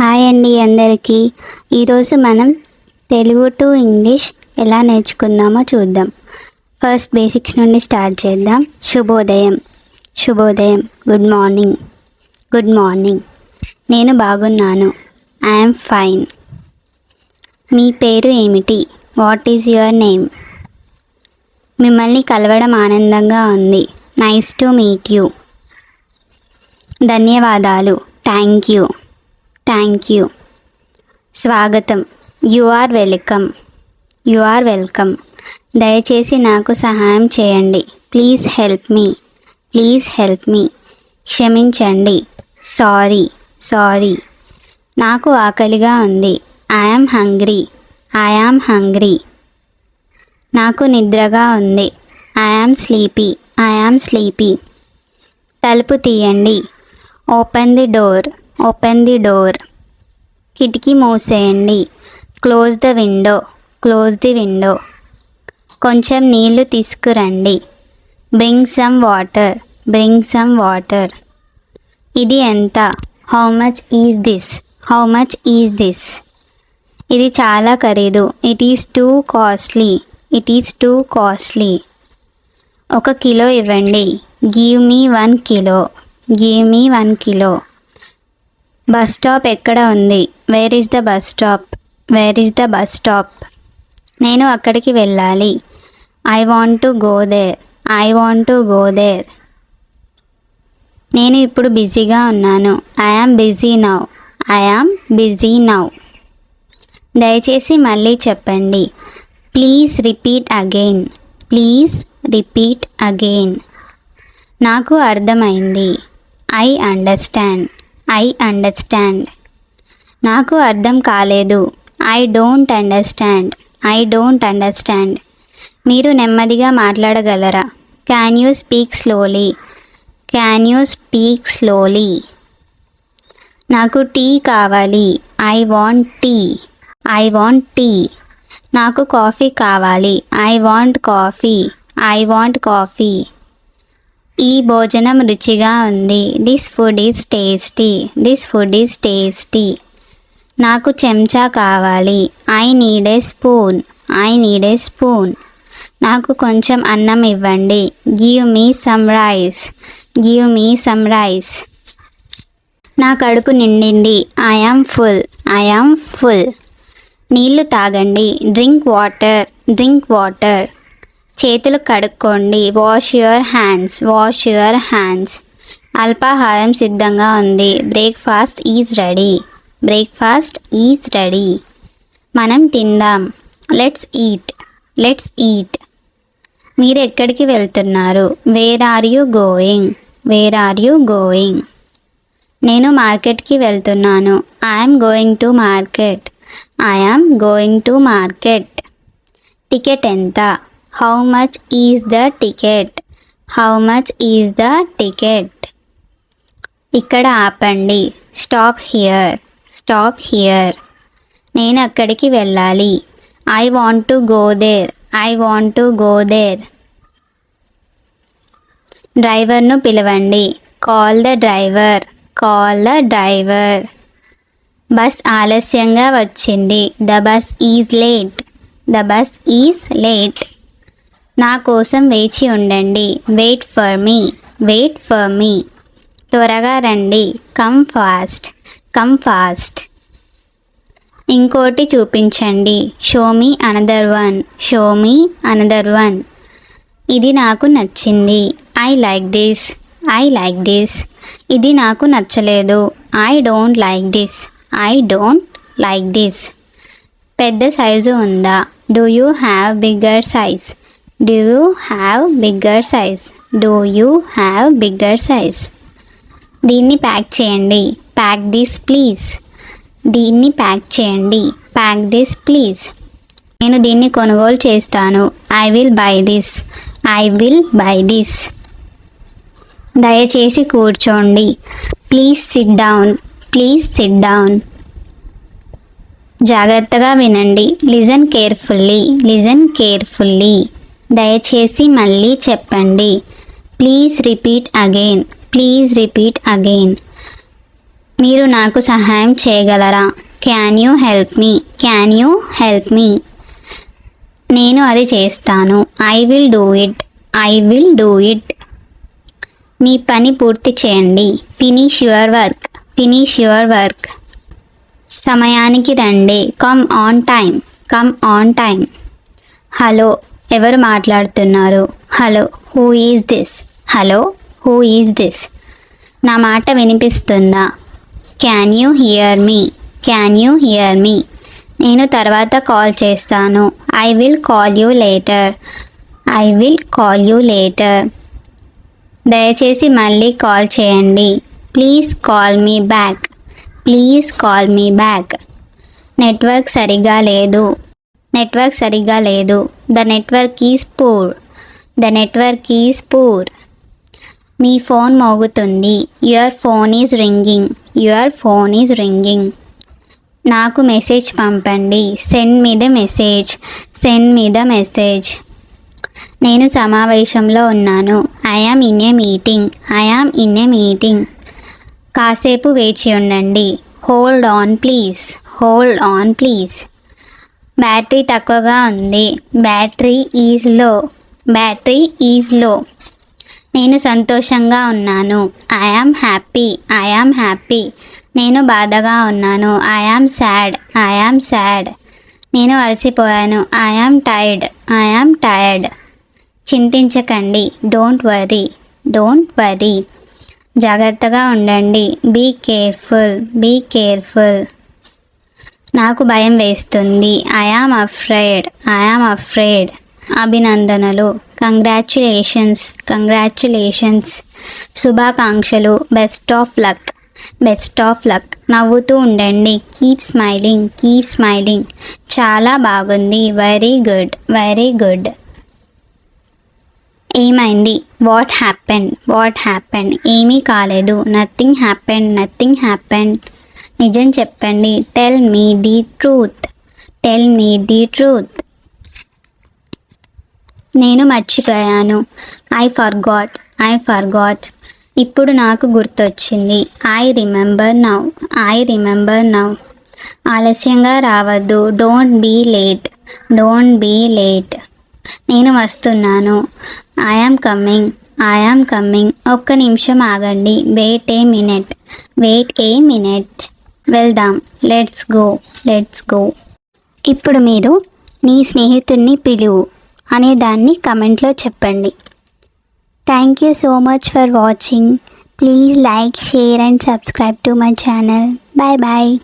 Hi అండి అందరికీ. ఈరోజు మనం తెలుగు టు ఇంగ్లీష్ ఎలా నేర్చుకుందామో చూద్దాం. ఫస్ట్ బేసిక్స్ నుండి స్టార్ట్ చేద్దాం. శుభోదయం. శుభోదయం. Good morning. Good morning. నేను బాగున్నాను. I'm fine. మీ పేరు ఏమిటి? What is your name? మిమ్మల్ని కలవడం ఆనందంగా ఉంది. Nice to meet you. ధన్యవాదాలు. Thank you. Thank you. స్వాగతం. You are welcome. You are welcome. దయచేసి నాకు సహాయం చేయండి. Please help me. Please help me. క్షమించండి. సారీ. సారీ. నాకు ఆకలిగా ఉంది. I am hungry. I am hungry. నాకు నిద్రగా ఉంది. I am sleepy. I am sleepy. తలుపు తీయండి. Open the door. Open the door. కిటికీ మూసేయండి. Close the window. Close the window. కొంచెం నీళ్లు తీసుకురండి. Bring some water. Bring some water. ఇది ఎంత? How much is this? How much is this? ఇది చాలా ఖరీదు. It is too costly. It is too costly. 1 kilo ఇవ్వండి. Give me 1 kilo. Give me 1 kilo. Bus stop ఎక్కడ ఉంది? Where is the bus stop? Where is the bus stop? నేను అక్కడికి వెళ్ళాలి. I want to go there. I want to go there. నేను ఇప్పుడు బిజీగా ఉన్నాను. I am busy now. I am busy now. దయచేసి మళ్ళీ చెప్పండి. Please repeat again. Please repeat again. నాకు అర్థమైంది. I understand. I understand. నాకు అర్థం కాలేదు. I don't understand. I don't understand. మీరు నెమ్మదిగా మాట్లాడగలరా? Can you speak slowly? Can you speak slowly? నాకు టీ కావాలి. I want tea. I want tea. నాకు కాఫీ కావాలి. I want coffee. I want coffee. ఈ భోజనం రుచిగా ఉంది. This food is tasty. This food is tasty. నాకు చెంచా కావాలి. I need a spoon. I need a spoon. నాకు కొంచెం అన్నం ఇవ్వండి. Give me some rice. Give me some rice. నా కడుపు నిండింది. I am full. I am full. నీళ్లు తాగండి. Drink water. Drink water. చేతులు కడుక్కోండి. Wash your hands. Wash your hands. అల్పాహారం సిద్ధంగా ఉంది. Breakfast is ready. Breakfast is ready. మనం తిందాం. Let's eat. Let's eat. మీరు ఎక్కడికి వెళ్తున్నారు? Where are you going? Where are you going? నేను మార్కెట్కి వెళ్తున్నాను. I'm going to market. I'm going to market. Ticket ఎంత? How much is the ticket? How much is the ticket? ఇక్కడ ఆపండి. Stop here. Stop here. నేను అక్కడికి వెళ్ళాలి. I want to go there. I want to go there. డ్రైవర్ను పిలవండి. Call the driver. Call the driver. Bus ఆలస్యంగా వచ్చింది. The bus is late. The bus is late. నా కోసం వేచి ఉండండి. Wait for me. Wait for me. త్వరగా రండి. Come fast. Come fast. ఇంకోటి చూపించండి. Show me another one. Show me another one. ఇది నాకు నచ్చింది. I like this. I like this. ఇది నాకు నచ్చలేదు. I don't like this. I don't like this. పెద్ద సైజు ఉందా? Do you have bigger size? Do you have bigger size? Do you have bigger size? దీన్ని pack చేయండి. Pack this please. దీన్ని pack చేయండి. Pack this please. నేను దీన్ని కొనుగోలు చేస్తాను. I will buy this. I will buy this. దయచేసి కూర్చోండి. Please SIT down. Please SIT down. జాగ్రత్తగా వినండి. Listen carefully. Listen carefully. దయచేసి మళ్ళీ చెప్పండి. Please repeat again. Please repeat again. మీరు నాకు సహాయం చేయగలరా? Can you help me? Can you help me? నేను అది చేస్తాను. I will do it. I will do it. మీ పని పూర్తి చేయండి. Finish your work. Finish your work. సమయానికి రండి. Come on time. Come on time. Hello, ఎవరు మాట్లాడుతున్నారు? Hello, who is this? Hello, who is this? నా మాట వినిపిస్తుందా? Can you hear me? Can you hear me? నేను తర్వాత కాల్ చేస్తాను. I will call you later. I will call you later. దయచేసి మళ్ళీ కాల్ చేయండి. Please call me back. Please call me back. Network సరిగా లేదు. నెట్వర్క్ సరిగా లేదు. The network is poor. The network is poor. మీ ఫోన్ మోగుతుంది. Your phone is ringing. Your phone is ringing. నాకు మెసేజ్ పంపండి. Send me the message. Send me the message. నేను సమావేశంలో ఉన్నాను. I am in a meeting. I am in a meeting. కాసేపు వేచి ఉండండి. Hold on please. Hold on please. Battery తక్కువగా ఉంది. Battery is low. Battery is low. నేను సంతోషంగా ఉన్నాను. I am happy. I am happy. నేను బాధగా ఉన్నాను. I am sad. I am sad. నేను అలసిపోయాను. I am tired. I am tired. చింతించకండి. Don't worry. Don't worry. జాగ్రత్తగా ఉండండి. Be careful. Be careful. నాకు భయం వేస్తుంది. I am afraid. I am afraid. అభినందనలు. కంగ్రాచ్యులేషన్స్. కంగ్రాచ్యులేషన్స్. శుభాకాంక్షలు. Best of luck. Best of luck. నవ్వుతూ ఉండండి. Keep smiling. Keep smiling. చాలా బాగుంది. Very good. Very good. ఏమైంది? What happen? What happen? ఏమీ కాలేదు. Nothing happen. Nothing happen. నిజం చెప్పండి. Tell me the truth. Tell me the truth. నేను మర్చిపోయాను. I forgot. I forgot. ఇప్పుడు నాకు గుర్తొచ్చింది. I remember now. I remember now. ఆలస్యంగా రావద్దు. Don't be late. Don't be late. నేను వస్తున్నాను. I am coming. I am coming. ఒక్క నిమిషం ఆగండి. Wait a minute. Wait a minute. వెళ్దాం. Let's go. Let's go. ఇప్పుడు మీరు నీ స్నేహితుడిని పిలువు అనే దాన్ని కమెంట్లో చెప్పండి. Thank you so much for watching. Please like, share and subscribe to my channel. Bye bye.